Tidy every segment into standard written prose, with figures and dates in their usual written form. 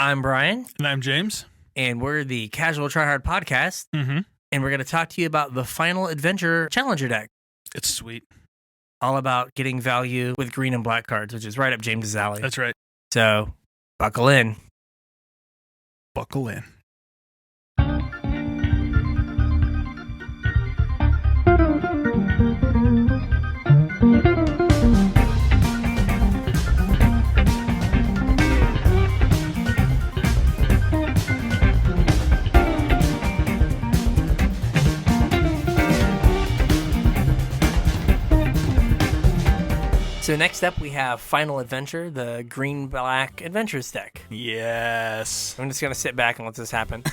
I'm Bryan. And I'm James. And we're the Casual Try Hard podcast. Mm-hmm. And we're going to talk to you about the Final Adventure Challenger deck. It's sweet. All about getting value with green and black cards, which is right up James's alley. That's right. So, buckle in. Buckle in. So next up, we have Final Adventure, the green-black adventures deck. Yes. I'm just going to sit back and let this happen.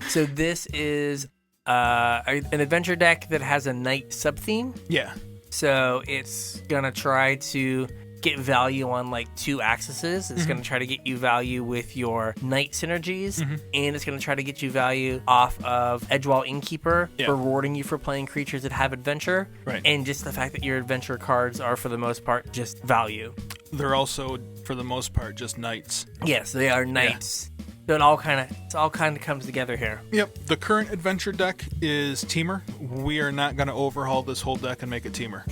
So this is an adventure deck that has a knight sub-theme. Yeah. So it's going to try to get value on like two axes. It's going to try to get you value with your knight synergies, and it's going to try to get you value off of Edgewall Innkeeper, rewarding you for playing creatures that have adventure, and just the fact that your adventure cards are for the most part just value. They're also for the most part just knights. Yes, they are knights. So it all kind of comes together here. Yep. The current adventure deck is Teamer. We are not going to overhaul this whole deck and make it Teamer.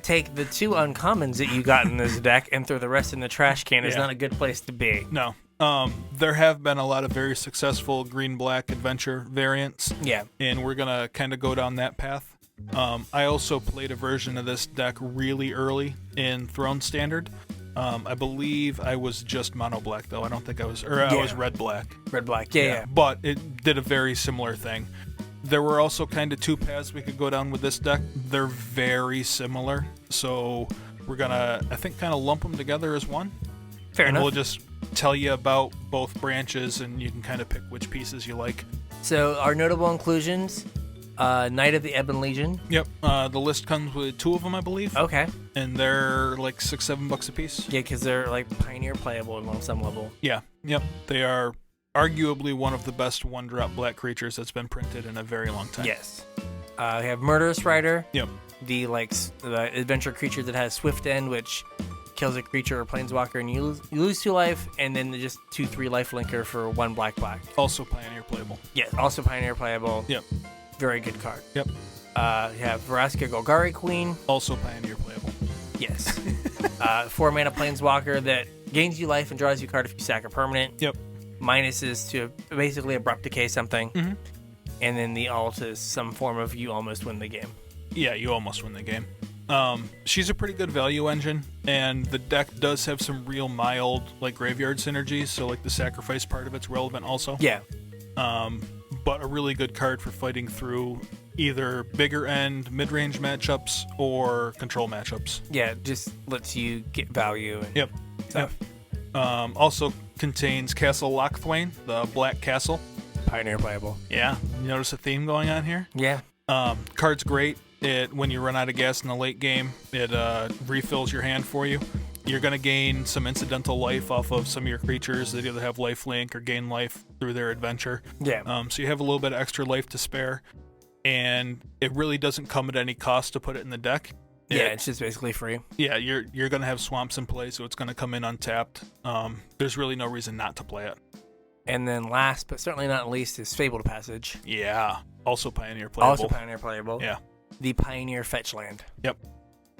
Take the two uncommons that you got in this deck and throw the rest in the trash can is not a good place to be. No. There have been a lot of very successful green-black adventure variants. Yeah. And we're going to kind of go down that path. I also played a version of this deck really early in Throne Standard. I believe I was just mono-black, though. I don't think I was... I was red-black. Red-black, yeah. But it did a very similar thing. There were also kind of two paths we could go down with this deck. They're very similar, so we're going to, I think, kind of lump them together as one. Fair enough. We'll just tell you about both branches, and you can kind of pick which pieces you like. So our notable inclusions, Knight of the Ebon Legion. Yep. The list comes with two of them, I believe. Okay. And they're like $6-7 a piece. Yeah, because they're like Pioneer playable on some level. Yeah. Yep. They are arguably one of the best one-drop black creatures that's been printed in a very long time. Yes. We have Murderous Rider. Yep. The adventure creature that has Swift End, which kills a creature or planeswalker, and you lose 2 life, and then just 2/3 life linker for 1 black. Also Pioneer playable. Yes, also Pioneer playable. Yep. Very good card. Yep. You have Vraska Golgari Queen. Also Pioneer playable. Yes. 4 mana planeswalker that gains you life and draws you a card if you sack a permanent. Yep. Minuses to basically abrupt decay something. And then the alt is some form of you almost win the game. Yeah, you almost win the game. She's a pretty good value engine, and the deck does have some real mild like graveyard synergies, so like the sacrifice part of it's relevant also. Yeah. But a really good card for fighting through either bigger end mid-range matchups or control matchups. Yeah, just lets you get value and stuff. Also contains Castle Lochthwain, the black castle. Pioneer playable. Yeah, you notice a theme going on here? Yeah. Card's great. When you run out of gas in the late game, it refills your hand for you. You're going to gain some incidental life off of some of your creatures that either have lifelink or gain life through their adventure. Yeah. So you have a little bit of extra life to spare, and it really doesn't come at any cost to put it in the deck. It's just basically free. Yeah, you're going to have swamps in play, so it's going to come in untapped. There's really no reason not to play it. And then last, but certainly not least, is Fabled Passage. Yeah, also Pioneer playable. Yeah. The Pioneer Fetch Land. Yep.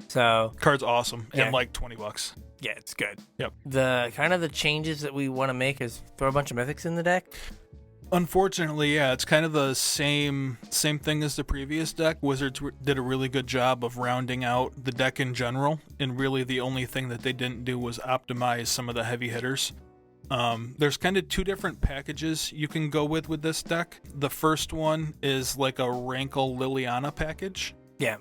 So card's awesome and like $20. Yeah, it's good. Yep. The kind of the changes that we want to make is throw a bunch of mythics in the deck. Unfortunately, yeah, it's kind of the same thing as the previous deck. Wizards did a really good job of rounding out the deck in general, and really the only thing that they didn't do was optimize some of the heavy hitters. There's kind of 2 different packages you can go with this deck. The first one is like a Rankle Liliana package. Yeah.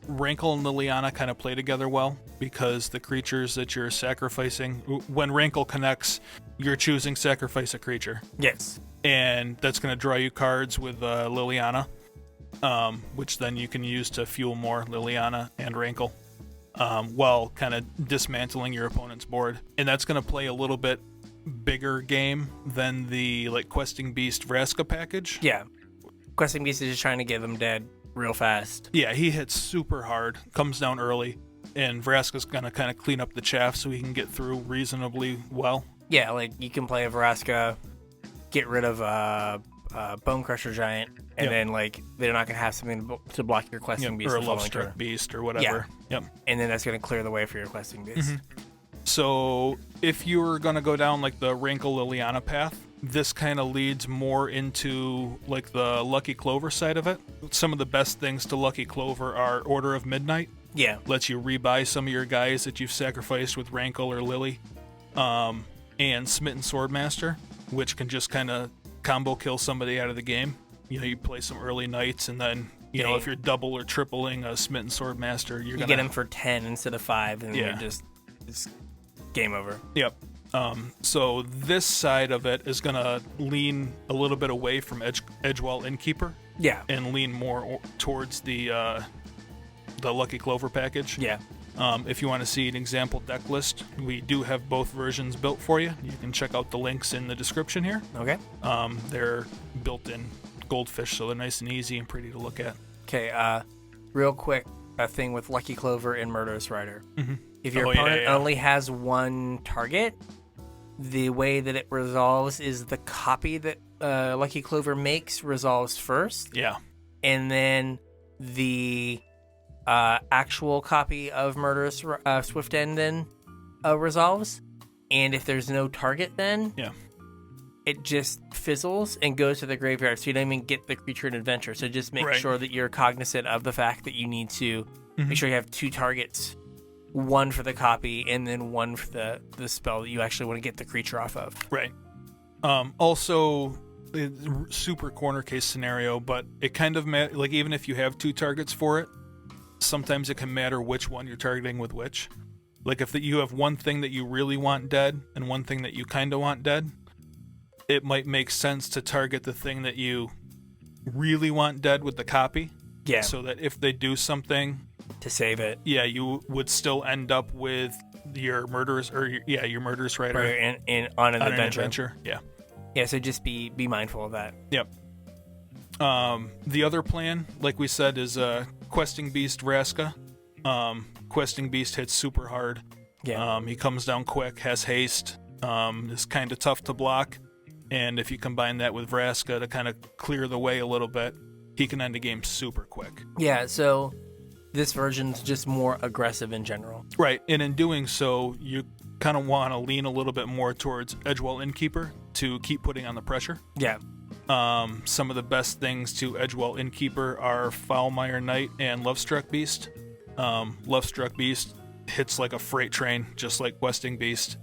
Rankle and Liliana kind of play together well because the creatures that you're sacrificing, when Rankle connects, you're choosing sacrifice a creature. Yes. And that's going to draw you cards with Liliana, which then you can use to fuel more Liliana and Rankle. While kind of dismantling your opponent's board. And that's going to play a little bit bigger game than the like Questing Beast Vraska package. Yeah. Questing Beast is just trying to get them dead real fast. Yeah, he hits super hard, comes down early. and Vraska's gonna kind of clean up the chaff so he can get through reasonably well. Yeah, like you can play a Vraska, get rid of Bone Crusher Giant, and then like they're not gonna have something to block your questing beast, or a Lovestruck Beast or whatever. Yeah. And then that's gonna clear the way for your questing beast. So if you were gonna go down like the Rankle Liliana path, this kind of leads more into like the Lucky Clover side of it. Some of the best things to Lucky Clover are Order of Midnight. Yeah. Lets you rebuy some of your guys that you've sacrificed with Rankle or Lily. And Smitten Swordmaster, which can just kind of combo kill somebody out of the game. You know, you play some early knights, and then, you know, if you're double or tripling a Smitten Swordmaster, you're going to get him for 10 instead of 5, and you're just, it's game over. Yep. So this side of it is going to lean a little bit away from Edgewall Innkeeper. Yeah. And lean more towards the Lucky Clover package. Yeah. If you want to see an example deck list, we do have both versions built for you. You can check out the links in the description here. Okay. They're built in goldfish, so they're nice and easy and pretty to look at. Okay, real quick, a thing with Lucky Clover and Murderous Rider. If your opponent only has one target, the way that it resolves is the copy that Lucky Clover makes resolves first. Yeah. And then the actual copy of Murderous Swift End then resolves. And if there's no target then, it just fizzles and goes to the graveyard, so you don't even get the creature in adventure. So just make sure that you're cognizant of the fact that you need to make sure you have 2 targets, one for the copy and then one for the spell that you actually want to get the creature off of. Right. Also, super corner case scenario, but it kind of like even if you have 2 targets for it, sometimes it can matter which one you're targeting with which. Like if you have one thing that you really want dead and one thing that you kind of want dead, it might make sense to target the thing that you really want dead with the copy. Yeah. So that if they do something to save it, you would still end up with your Murderous your Murderous Rider on an adventure. Yeah. Yeah. So just be mindful of that. Yep. The other plan, like we said, is Questing Beast Vraska. Questing Beast hits super hard. Yeah. He comes down quick, has haste, is kind of tough to block, and if you combine that with Vraska to kind of clear the way a little bit, he can end the game super quick. Yeah, so this version's just more aggressive in general. Right, and in doing so, you kind of want to lean a little bit more towards Edgewall Innkeeper to keep putting on the pressure. Yeah. Some of the best things to Edgewall Innkeeper are Foulmire Knight and Lovestruck Beast. Lovestruck Beast hits like a freight train, just like Questing Beast.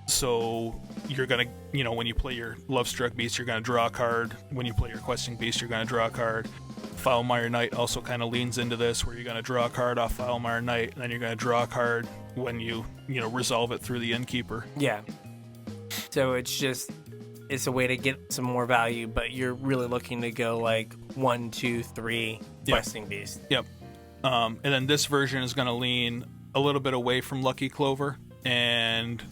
So you're going to, when you play your Lovestruck Beast, you're going to draw a card. When you play your Questing Beast, you're going to draw a card. Foulmire Knight also kind of leans into this, where you're going to draw a card off Foulmire Knight, and then you're going to draw a card when you resolve it through the Innkeeper. Yeah. So it's a way to get some more value, but you're really looking to go like 1, 2, 3 Questing Beast. Yep. And then this version is going to lean a little bit away from Lucky Clover, and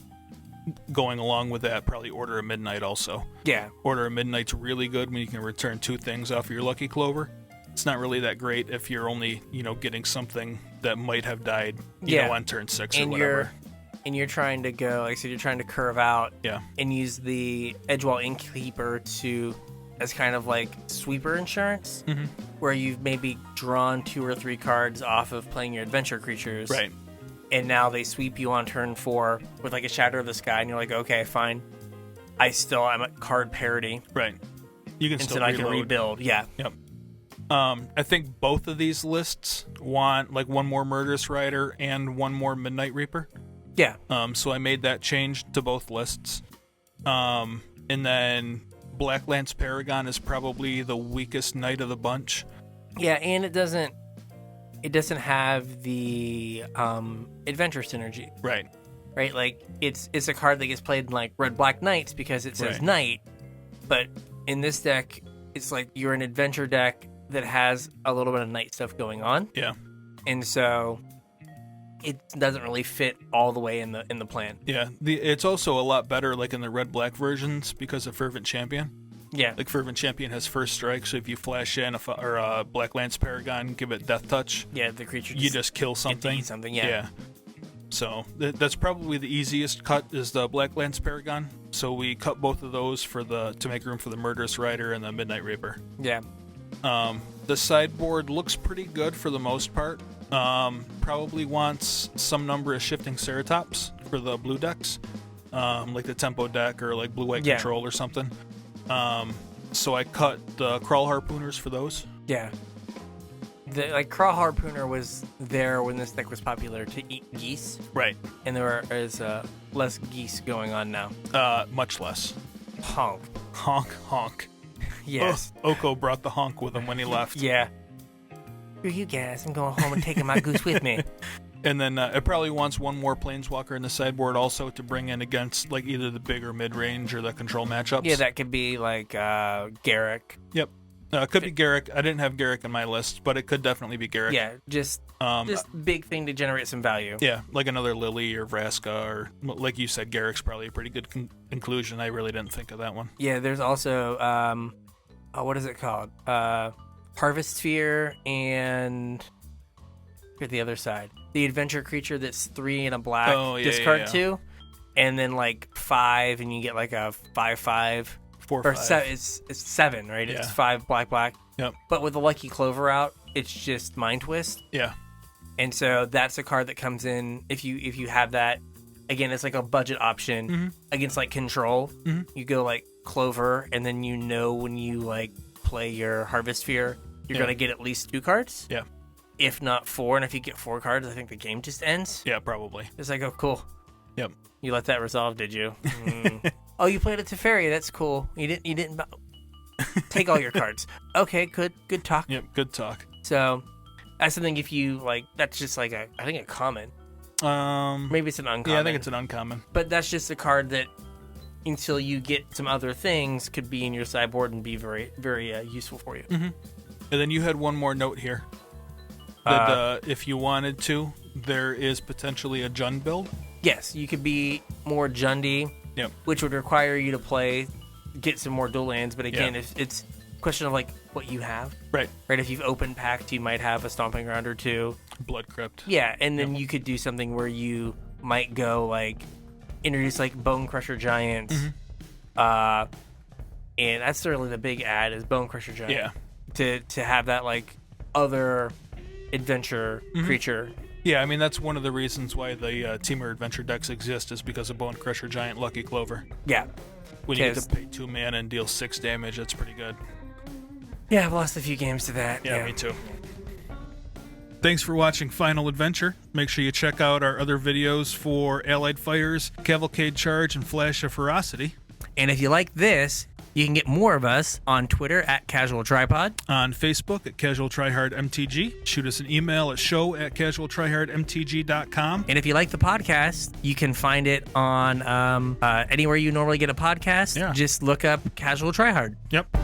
going along with that, probably Order of Midnight also. Yeah. Order of Midnight's really good when you can return 2 things off of your Lucky Clover. It's not really that great if you're only, getting something that might have died, on turn 6 or whatever. And you're trying to go, like I said, you're trying to curve out and use the Edgewall Innkeeper as kind of like sweeper insurance, where you've maybe drawn 2 or 3 cards off of playing your adventure creatures. Right. And now they sweep you on turn 4 with like a Shatter of the Sky, and you're like, okay, fine. I'm at card parity. Right. You can still I can rebuild. Yeah. Yep. I think both of these lists want like 1 more Murderous Rider and 1 more Midnight Reaper. Yeah. So I made that change to both lists. And then Black Lance Paragon is probably the weakest knight of the bunch. Yeah, and it doesn't have the adventure synergy. Right. Right? Like it's a card that gets played in like Red Black Knights because it says knight, but in this deck it's like you're an adventure deck that has a little bit of knight stuff going on. Yeah. And so it doesn't really fit all the way in the plan. Yeah. It's also a lot better like in the Red Black versions because of Fervent Champion. Yeah. Like Fervent Champion has first strike, so if you flash in a Black Lance Paragon, give it Death Touch. Yeah, the creature You just kill something. eat something, yeah. So that's probably the easiest cut is the Black Lance Paragon. So we cut both of those to make room for the Murderous Rider and the Midnight Reaper. Yeah. The sideboard looks pretty good for the most part. Probably wants some number of Shifting Ceratops for the blue decks, like the Tempo deck or like Blue-White Control or something. So I cut the Crawl Harpooners for those. Yeah. The Crawl Harpooner was there when this deck was popular to eat geese. Right. And there is less geese going on now. Much less. Honk. Honk, honk. Yes. Oko brought the honk with him when he left. Yeah. Screw you guys. I'm going home and taking my goose with me. And then it probably wants one more Planeswalker in the sideboard also to bring in against like either the big or mid-range or the control matchups. Yeah, that could be like Garrick. Yep. It could be Garrick. I didn't have Garrick in my list, but it could definitely be Garrick. Yeah, just big thing to generate some value. Yeah, like another Lily or Vraska, or like you said, Garrick's probably a pretty good inclusion. I really didn't think of that one. Yeah, there's also, what is it called? Harvest Sphere and the other side. The adventure creature that's 3 and a black, discard 2, and then like 5, and you get like a 5/5. 4 or 5. It's 7, right? Yeah. It's 5 black. Yep. But with the Lucky Clover out, it's just Mind Twist. Yeah. And so that's a card that comes in if you have that. Again, it's like a budget option against like Control. You go like Clover, and then when you like play your Harvest Sphere, you're gonna get at least 2 cards. Yeah. If not 4, and if you get 4 cards, I think the game just ends. Yeah, probably. It's like, oh, cool. Yep. You let that resolve, did you? Oh, you played a Teferi. That's cool. You didn't take all your cards. Okay, good talk. Yep, good talk. So that's something if you like. That's just like I think a common. Maybe it's an uncommon. Yeah, I think it's an uncommon. But that's just a card that, until you get some other things, could be in your sideboard and be very, very useful for you. And then you had one more note here. That if you wanted to, there is potentially a Jund build. Yes, you could be more Jundy. Yep. Which would require you to get some more dual lands. But again, it's a question of like what you have. Right. Right. If you've opened packed, you might have a Stomping Ground or 2. Blood Crypt. Yeah, and then you could do something where you might go like introduce like Bone Crusher Giant. And that's certainly the big add is Bone Crusher Giant. Yeah. To have that like other adventure creature. Yeah, I mean, that's one of the reasons why the Temur Adventure decks exist is because of Bone Crusher Giant Lucky Clover. Yeah. When you get to pay 2 mana and deal 6 damage, that's pretty good. Yeah, I've lost a few games to that. Yeah, me too. Thanks for watching Final Adventure. Make sure you check out our other videos for Allied Fires, Cavalcade Charge, and Flash of Ferocity. And if you like this, you can get more of us on Twitter at Casual Tripod. On Facebook at Casual Try Hard MTG. Shoot us an email at show@casualtryhardmtg.com. And if you like the podcast, you can find it on anywhere you normally get a podcast. Yeah. Just look up Casual Try Hard. Yep.